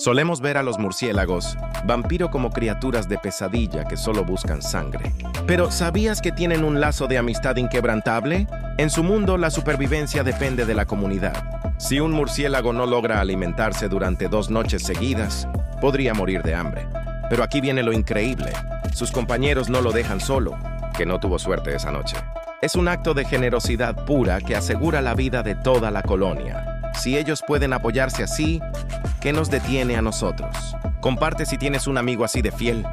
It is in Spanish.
Solemos ver a los murciélagos, vampiro, como criaturas de pesadilla que solo buscan sangre. Pero ¿sabías que tienen un lazo de amistad inquebrantable? En su mundo, la supervivencia depende de la comunidad. Si un murciélago no logra alimentarse durante 2 noches seguidas, podría morir de hambre. Pero aquí viene lo increíble. Sus compañeros no lo dejan solo, que no tuvo suerte esa noche. Es un acto de generosidad pura que asegura la vida de toda la colonia. Si ellos pueden apoyarse así, ¿qué nos detiene a nosotros? Comparte si tienes un amigo así de fiel.